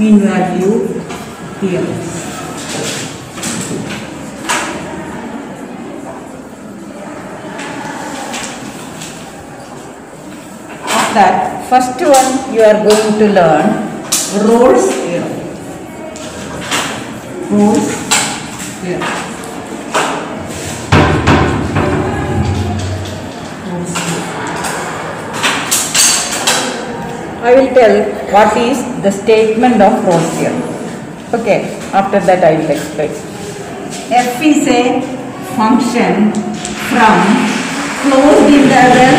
mean value theorem. Of that, first one you are going to learn Rolle's theorem. Rolle's theorem. I will tell what is the statement of Rolle's theorem. Okay, after that I will explain. F is a function from closed interval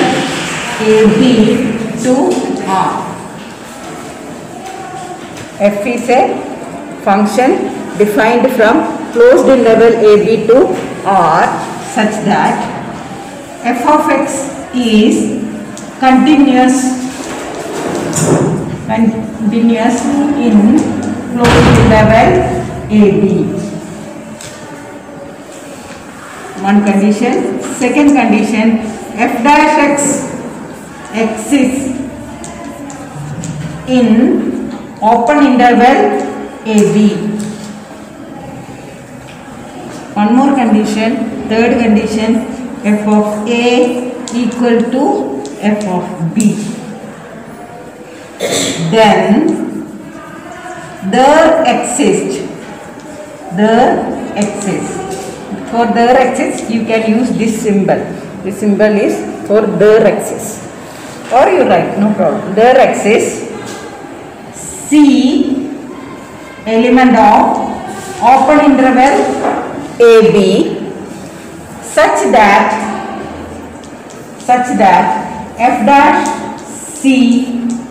AB to R. F is a function defined from closed interval AB to R such that f of x is continuous in closed interval AB. One condition. Second condition, f dash x exists in open interval AB. One more condition. Third condition, f of A equal to f of B. Then there exists. For there exists, you can use this symbol. This symbol is for there exists. Or you write, no problem. There exists C element of open interval AB such that f dash C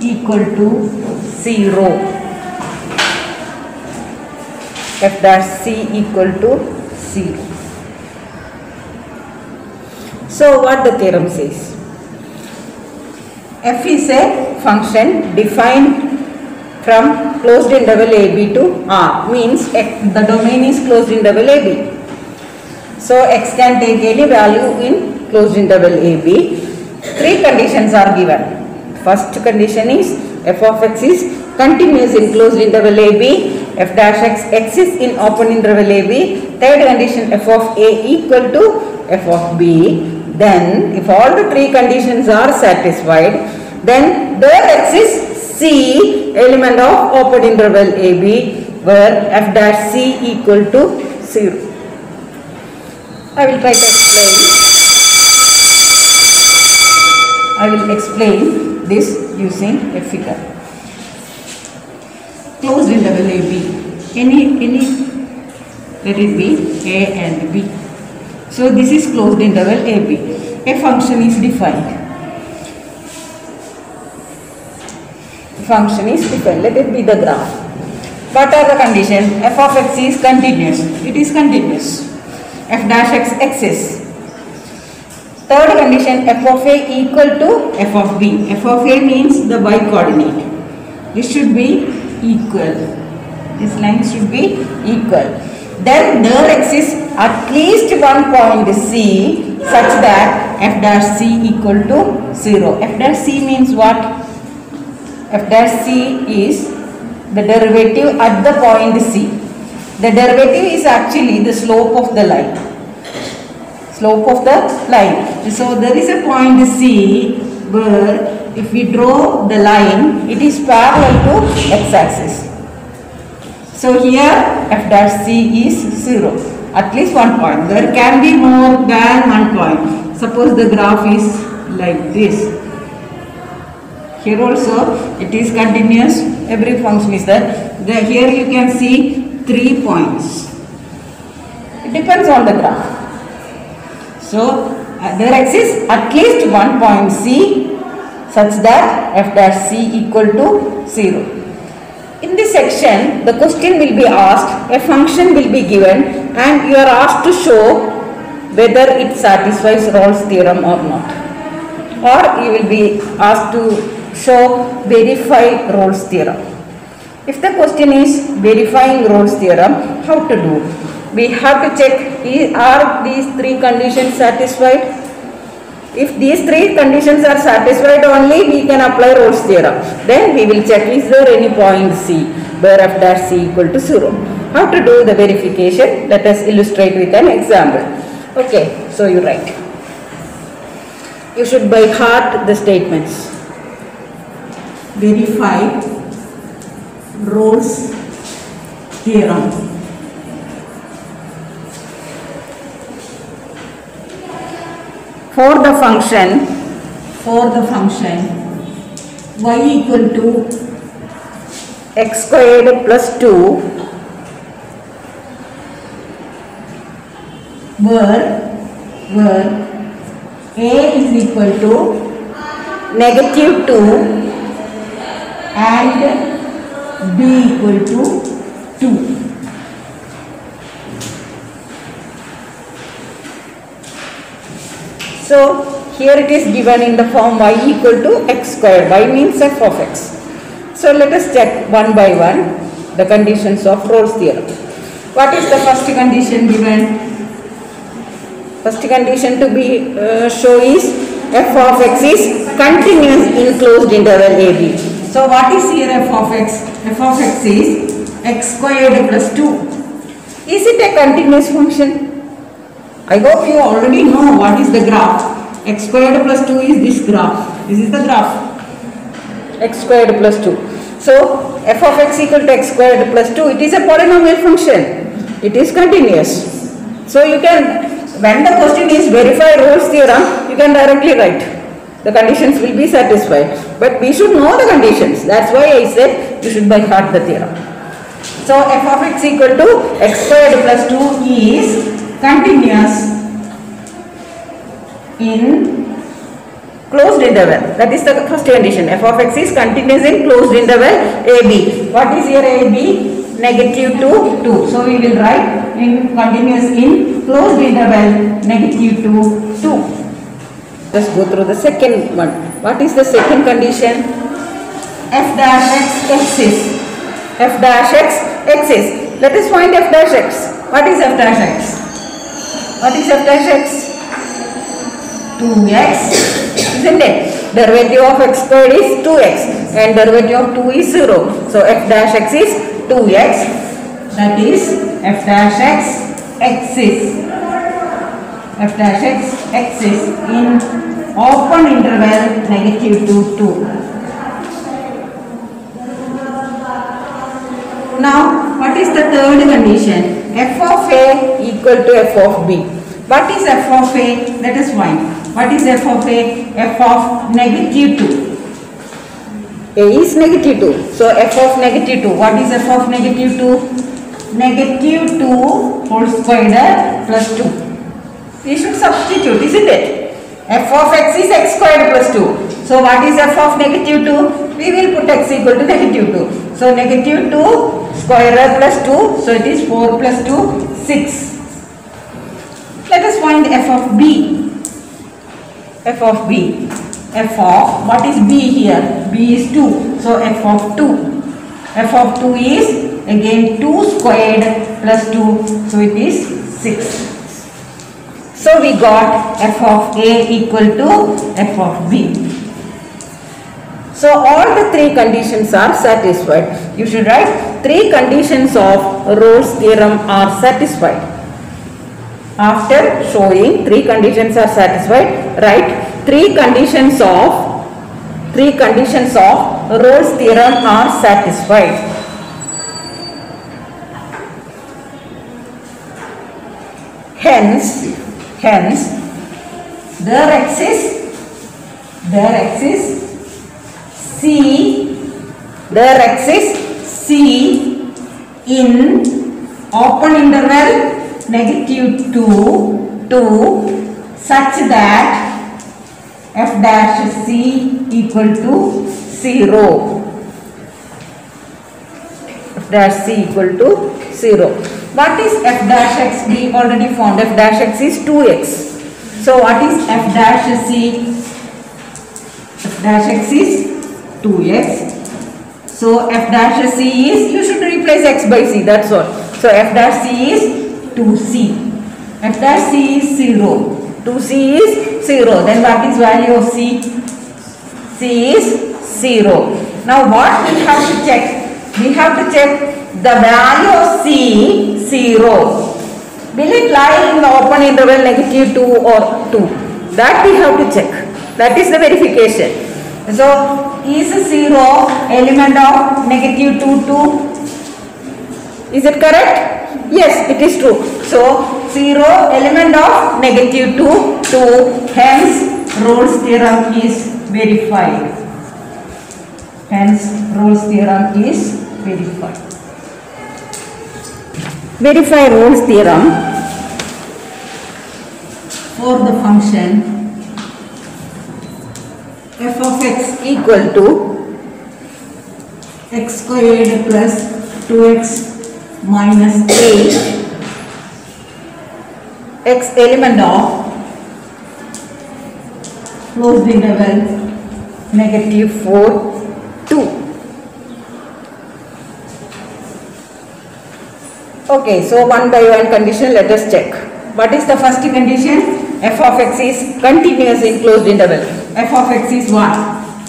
equal to 0. F dash C equal to 0. So what the theorem says? F is a function defined from closed interval AB to R, means the domain is closed interval AB. So x can take any value in closed interval AB. Three conditions are given. First condition is f of x is continuous in closed interval AB, f dash x exists in open interval AB. Third condition, f of A equal to f of B. Then if all the three conditions are satisfied, then there exists C element of open interval AB where f dash C equal to 0. I will try to explain. I will explain this using a figure. Closed interval AB. Any let it be A and B. So this is closed interval AB. A function is defined. Let it be the graph. What are the conditions? F of x is continuous. It is continuous. F dash x exists. Third condition, f of A equal to f of B. F of A means the y coordinate. This should be equal. This line should be equal. Then there exists at least one point C such that f dash C equal to 0. F dash C means what? F dash C is the derivative at the point C. The derivative is actually the slope of the line. So there is a point C where if we draw the line, it is parallel to x-axis. So here f dash C is 0. At least one point. There can be more than one point. Suppose the graph is like this. Here also it is continuous. Every function is there. Here you can see 3 points. It depends on the graph. So there exists at least one point C such that f dash C equal to 0. In this section, the question will be asked, a function will be given and you are asked to show whether it satisfies Rolle's theorem or not. Or you will be asked to verify Rolle's theorem. If the question is verifying Rolle's theorem, how to do? We have to check, are these three conditions satisfied? If these three conditions are satisfied only, we can apply Rolle's theorem. Then we will check, is there any point C? where f dash c equal to 0. How to do the verification? Let us illustrate with an example. Okay, so you write. You should by heart the statements. Verify Rolle's theorem. For the function y equal to x squared plus 2 where a is equal to negative 2 and b equal to 2. So here it is given in the form y equal to x squared. Y means f of x. So let us check one by one the conditions of Rolle's theorem. What is the first condition given? First condition to be show is f of x is continuous in closed interval AB. So what is here f of x? F of x is x squared plus 2. Is it a continuous function? I hope you already know what is the graph. X squared plus 2 is this graph. This is the graph. X squared plus 2. So f of x equal to x squared plus 2. It is a polynomial function. It is continuous. So you can, when the question is verify Rolle's theorem, you can directly write. The conditions will be satisfied. But we should know the conditions. That's why I said you should by heart the theorem. So f of x equal to x squared plus 2 is continuous in closed interval. That is the first condition. F of x is continuous in closed interval AB. What is here AB? Negative 2, 2. So we will write in continuous in closed interval negative 2, 2. Let's go through the second one. What is the second condition? F dash x exists. F dash x exists. Let us find f dash x. What is f dash x? What is f dash x? 2x, isn't it? Derivative of x squared is 2x and derivative of 2 is 0. So f dash x is 2x. That is f dash x exists. F dash x exists in open interval negative 2, 2. Now, what is the third condition? F of a equal to f of b. What is f of a? Let us find. What is f of a? F of negative 2. A is negative 2. So f of negative 2. What is f of negative 2? Negative 2 whole squared plus 2. We should substitute, isn't it? F of x is x squared plus 2. So what is f of negative 2? We will put x equal to negative 2. So negative 2 square root plus 2. So it is 4 plus 2, 6. Let us find f of b. F of b. F of, what is b here? B is 2. So f of 2. F of 2 is again 2 squared plus 2. So it is 6. So we got f of a equal to f of b. So all the three conditions are satisfied. You should write 3 conditions of Rolle's theorem are satisfied. After showing 3 conditions are satisfied, write 3 conditions of Rolle's theorem are satisfied. Hence there exists C in open interval negative 2 such that f dash c equal to 0. F dash c equal to 0. What is f dash x? We already found f dash x is 2x. So what is f dash c? F dash x is 2x. So f dash c is, you should replace x by c, that's all. So f dash c is 2c. F dash c is 0. 2c is 0. Then what is value of c? C is 0. Now what we have to check? we have to check the value of C 0. Will it lie in the open interval -2 or 2? That we have to check. That is the verification. So, is 0 element of -2 2? Is it correct? Yes, it is true. So, 0 element of -2 2. Hence, Rolle's theorem is verified. Hence, Rolle's theorem is verified. Verify Rolle's theorem for the function f of x equal to x squared plus 2x minus 8, x element of closed interval -4 2. Okay, so one by one condition, let us check. What is the first condition? F of x is continuous in closed interval. F of x is what?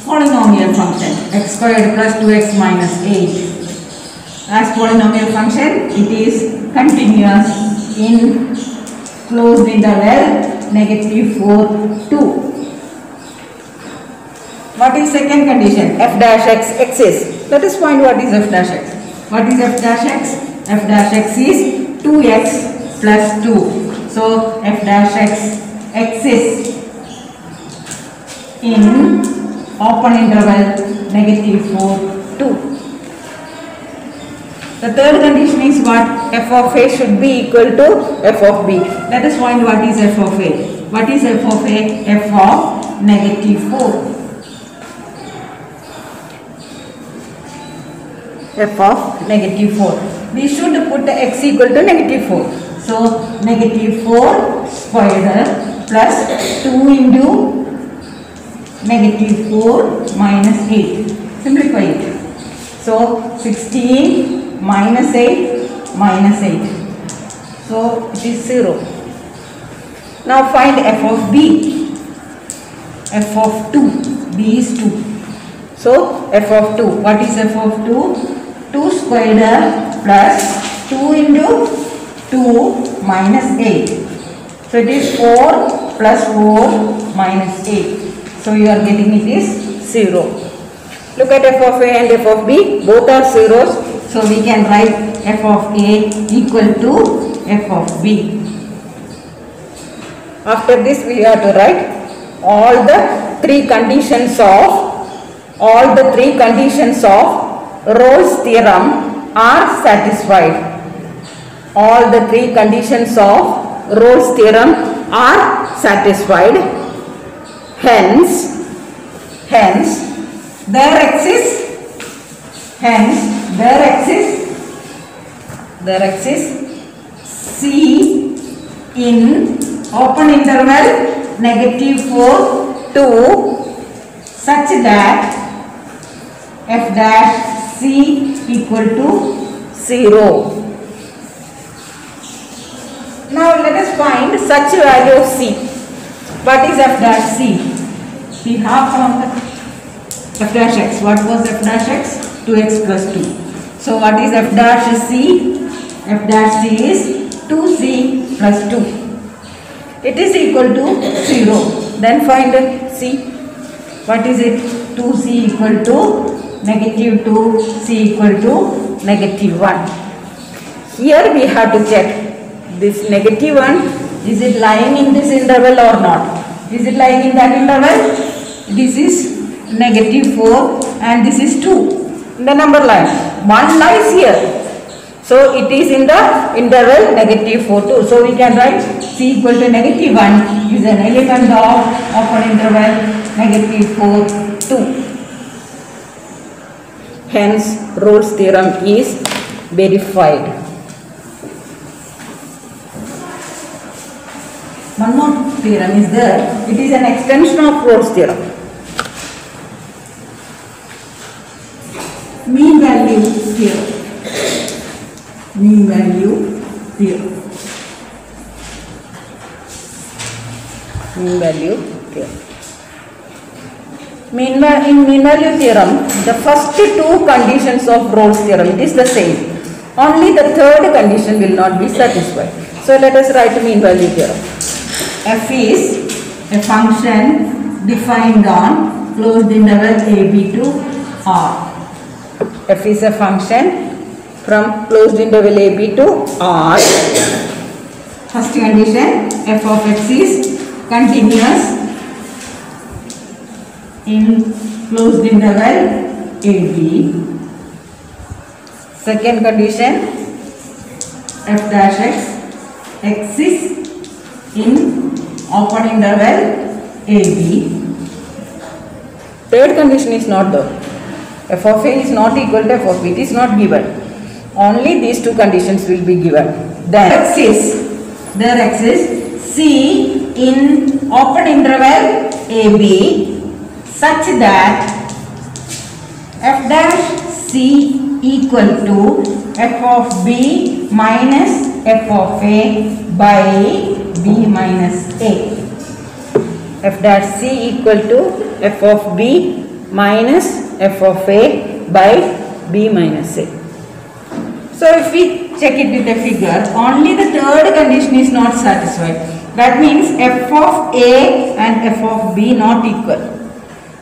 Polynomial function. X squared plus 2x minus 8. As polynomial function, it is continuous in closed interval -4 2. What is second condition? F dash x exists. Let us find what is f dash x. What is f dash x? F dash x is 2x plus 2. So, f dash x exists in open interval -4 2. The third condition is what? F of a should be equal to f of b. Let us find what is f of a. What is f of a? F of -4. F of -4. We should put x equal to -4. So, -4 squared plus 2 into -4 minus 8. Simplify it. So, 16 minus 8 minus 8. So, it is 0. Now, find f of b. F of 2. b is 2. So, f of 2. What is f of 2? 2 squared plus 2 into 2 minus 8. So, it is 4 plus 4 minus 8. So, you are getting it is 0. Look at f of a and f of b. Both are zeros. So, we can write f of a equal to f of b. After this, we have to write all the three conditions of Rolle's theorem are satisfied. All the three conditions of Rolle's theorem are satisfied. Hence, there exists C in open interval -4 2 such that f dash C equal to 0. Now let us find such a value of C. What is f dash C? We have found f dash x. What was f dash x? 2x plus 2. So what is f dash C? F dash C is 2c plus 2. It is equal to 0. Then find C. What is it? 2c equal to -2, c equal to -1. Here we have to check this -1, is it lying in this interval or not? Is it lying in that interval? This is -4 and this is 2 in the number line. 1 lies here. So it is in the interval -4 2. So we can write c equal to -1 is an element of open interval -4 2. Hence, Rolle's theorem is verified. One more theorem is there. It is an extension of Rolle's theorem. Mean value theorem. Mean value theorem. Mean value theorem. Meanwhile, in mean value theorem, the first two conditions of Rolle's theorem, it is the same. Only the third condition will not be satisfied. So let us write mean value theorem. F is a function defined on closed interval a b to R. F is a function from closed interval a b to R. First condition, f of x is continuous in closed interval a b. Second condition, f dash x exists in open interval a b. Third condition is not there. F of a is not equal to f of b. It is not given. Only these two conditions will be given. Then there exists c in open interval a b such that f dash c equal to f of b minus f of a by b minus a. F dash c equal to f of b minus f of a by b minus a. So if we check it with a figure, only the third condition is not satisfied. That means f of a and f of b not equal.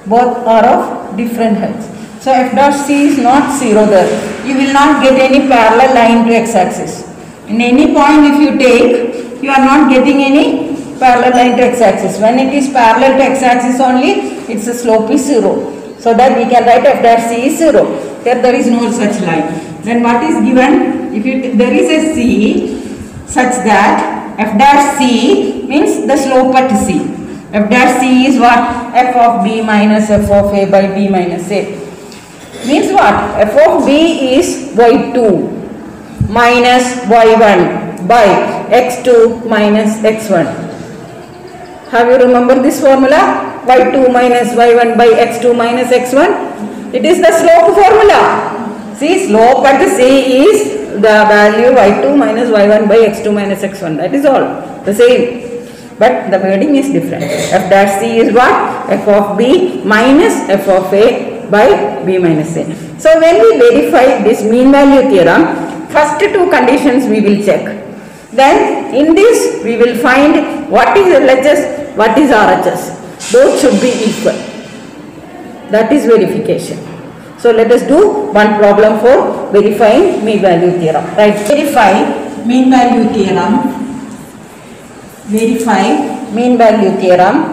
Both are of different heights. So f dash c is not 0 there. You will not get any parallel line to x-axis. In any point if you take, you are not getting any parallel line to x-axis. When it is parallel to x-axis only, its slope is 0. So that we can write f dash c is 0. Here there is no such line. Then what is given? If there is a c such that f dash c means the slope at c. F dash c is what? F of b minus f of a by b minus a. Means what? F of b is y2 minus y1 by x2 minus x1. Have you remembered this formula? Y2 minus y1 by x2 minus x1. It is the slope formula. See, slope at c is the value y2 minus y1 by x2 minus x1. That is all. The same. But the wording is different. F dash c is what? F of b minus f of a by b minus a. So when we verify this mean value theorem, first two conditions we will check. Then in this we will find what is LHS, what is RHS. Both should be equal. That is verification. So let us do one problem for verifying mean value theorem. Right. Verify mean value theorem. Verify mean value theorem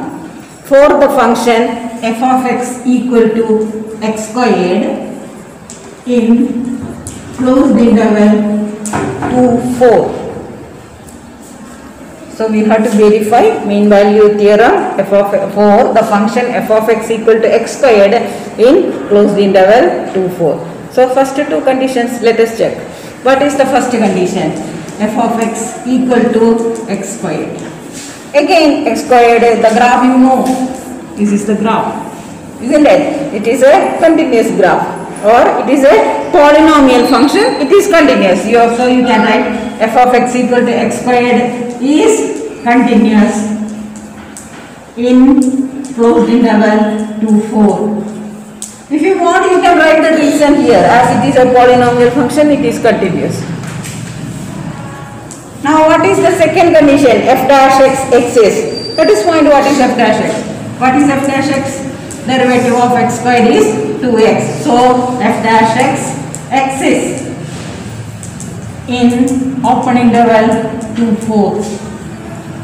for the function f of x equal to x squared in closed interval 2, 4. So we have to verify mean value theorem for the function f of x equal to x squared in closed interval 2, 4. So first two conditions let us check. What is the first condition? F of x equal to x squared. Again x squared, the graph you know. This is the graph. Isn't it? It is a continuous graph or it is a polynomial function. It is continuous. So you can write f of x equal to x squared is continuous in closed interval 2, 4. If you want, you can write the reason here. As it is a polynomial function, it is continuous. Now what is the second condition? F dash x exists. Let us find what is f dash x. What is f dash x? Derivative of x squared is 2x. So f dash x exists in open interval 2, 4.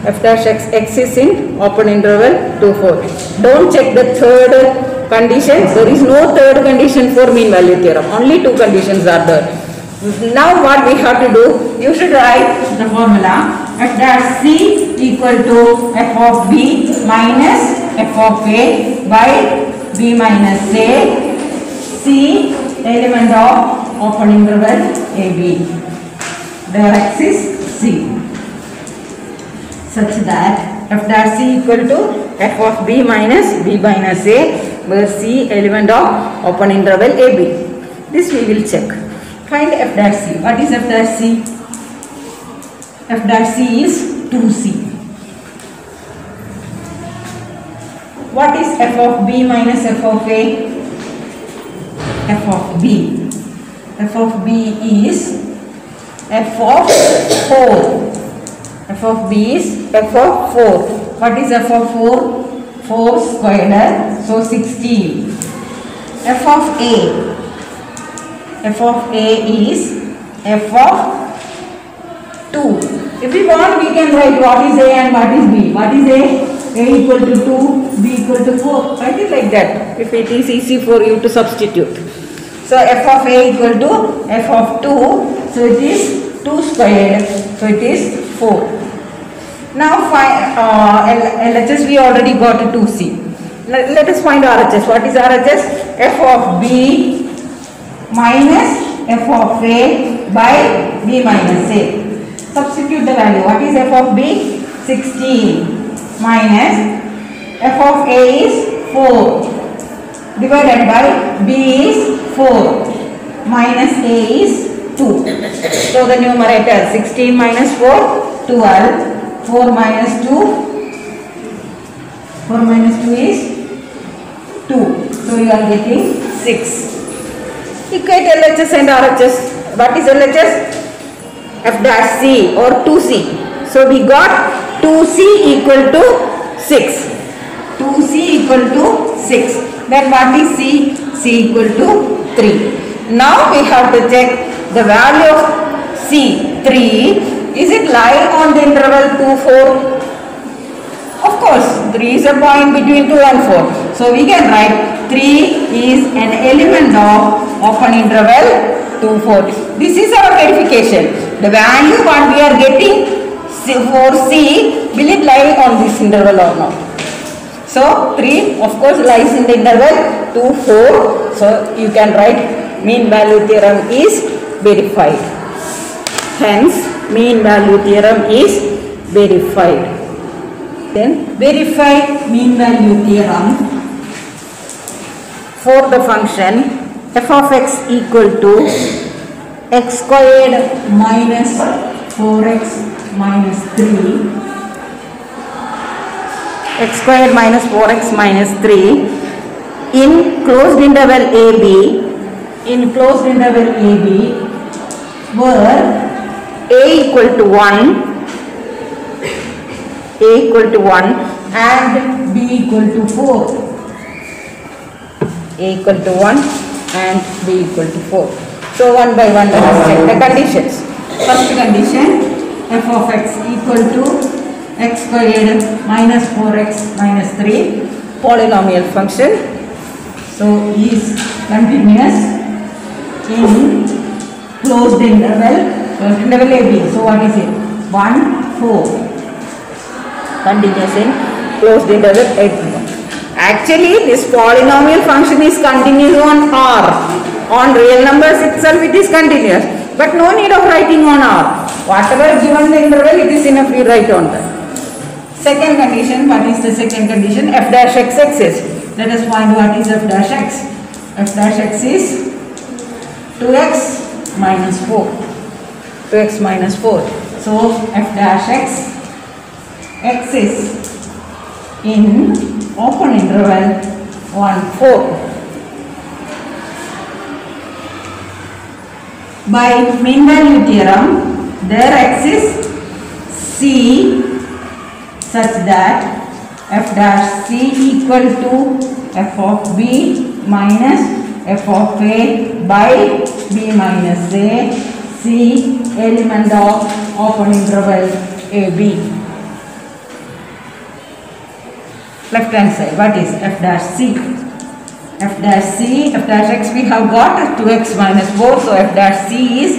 F dash x exists in open interval 2, 4. Don't check the third condition. There is no third condition for mean value theorem. Only two conditions are there. Now what we have to do? You should write the formula f dash c equal to f of b minus f of a by b minus a. C element of open interval AB. Their axis C, such that f dash c equal to f of b minus b minus a, where C element of open interval AB. This we will check. Find f dash c. What is f dash c? F dash c is 2c. what is f of b minus f of a? F of b. F of b is f of 4. F of b is f of 4. What is f of 4? 4 squared, so 16. F of a. F of a is f of 2. If we want, we can write what is a and what is b. What is a? A equal to 2, b equal to 4. Write it like that if it is easy for you to substitute. So f of a equal to f of 2. So it is 2 squared. So it is 4. Now find LHS. We already got a 2c. Let us find RHS. What is RHS? F of b minus f of a by b minus a. Substitute the value. What is f of b? 16 minus f of a is 4 divided by b is 4 minus a is 2. So the numerator 16 minus 4, 12. 4 minus 2, 4 minus 2 is 2. So you are getting 6. Equate LHS and RHS. What is LHS? F dash c or 2c. So we got 2c equal to 6. 2c equal to 6. Then what is c? C equal to 3. Now we have to check the value of c, 3. Is it lie on the interval 2, 4? Of course, 3 is a point between 2 and 4. So we can write 3 is an element of open interval 2, 4. This is our verification. The value what we are getting for c, will it lie on this interval or not? So 3 of course lies in the interval 2, 4. So you can write mean value theorem is verified. Hence mean value theorem is verified. Then verify mean value theorem for the function f of x equal to x squared minus 4x minus 3, x squared minus 4x minus 3 in closed interval AB, where a equal to 1 and b equal to 4. A equal to 1 and b equal to 4. So one by one let us check the conditions. First condition, f of x equal to x squared minus 4x minus 3, polynomial function. So is continuous in closed interval AB. So what is it? 1, 4. Continuous in closed interval AB. Actually, this polynomial function is continuous on R. On real numbers itself it is continuous. But no need of writing on R. Whatever given the interval, it is enough we write on that. Second condition, what is the second condition? F dash x is. Let us find what is f dash x. F dash x is 2x minus 4. 2x minus 4. So f dash x is in open interval 1, 4. By mean value theorem, their x is c such that f dash c equal to f of b minus f of a by b minus a, c element of open interval AB. Left hand side, what is f dash c? F dash c, f dash x we have got 2x minus 4, so f dash c is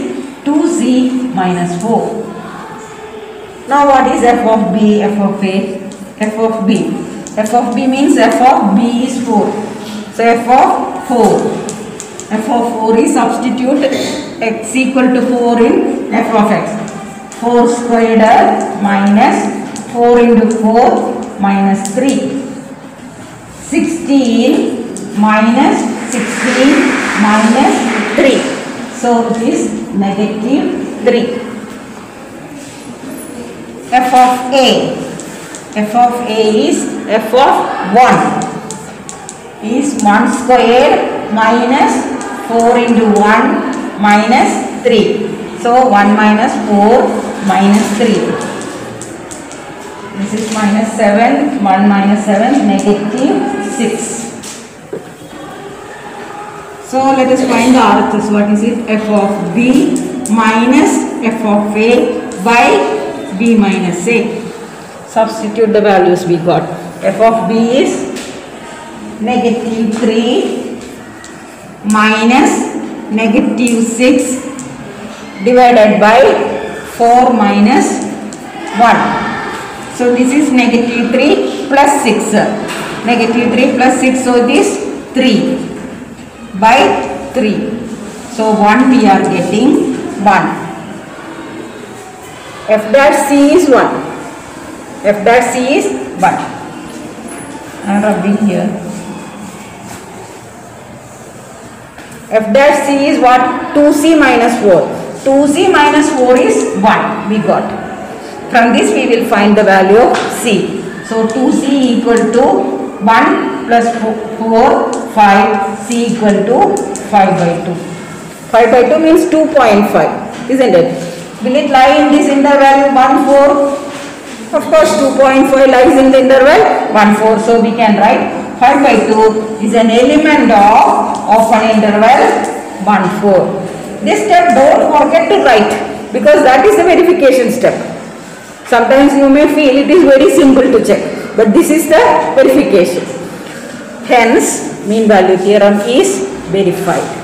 2c minus 4. Now what is f of b, f of a? F of b. F of b means f of b is 4. So f of 4. F of 4 is substitute x equal to 4 in f of x. 4 squared minus 4 into 4 minus 3. 16 minus 16 minus 3. So it is negative 3. F of a. f of a is f of 1 is 1 square minus 4 into 1 minus 3. So 1 minus 4 minus 3. This is minus 7, 1 minus 7, negative 6. So let us find the RHS. What is it? F of b minus f of a by b minus a. Substitute the values we got. F of b is negative 3 minus negative 6 divided by 4 minus 1. So this is negative 3 plus 6. Negative 3 plus 6. So it is 3 by 3. So 1 we are getting 1. F dash c is 1. F dash c is 1. I am rubbing here. F dash c is what? 2c minus 4. 2c minus 4 is 1 we got. From this we will find the value of c. So 2c equal to 1 plus 4, 5, c equal to 5 by 2. 5 by 2 means 2.5, isn't it? Will it lie in this interval 1, 4? Of course 2.5 lies in the interval 1, 4. So we can write 5 by 2 is an element of an interval 1, 4. This step don't forget to write because that is the verification step. Sometimes you may feel it is very simple to check, but this is the verification. Hence, mean value theorem is verified.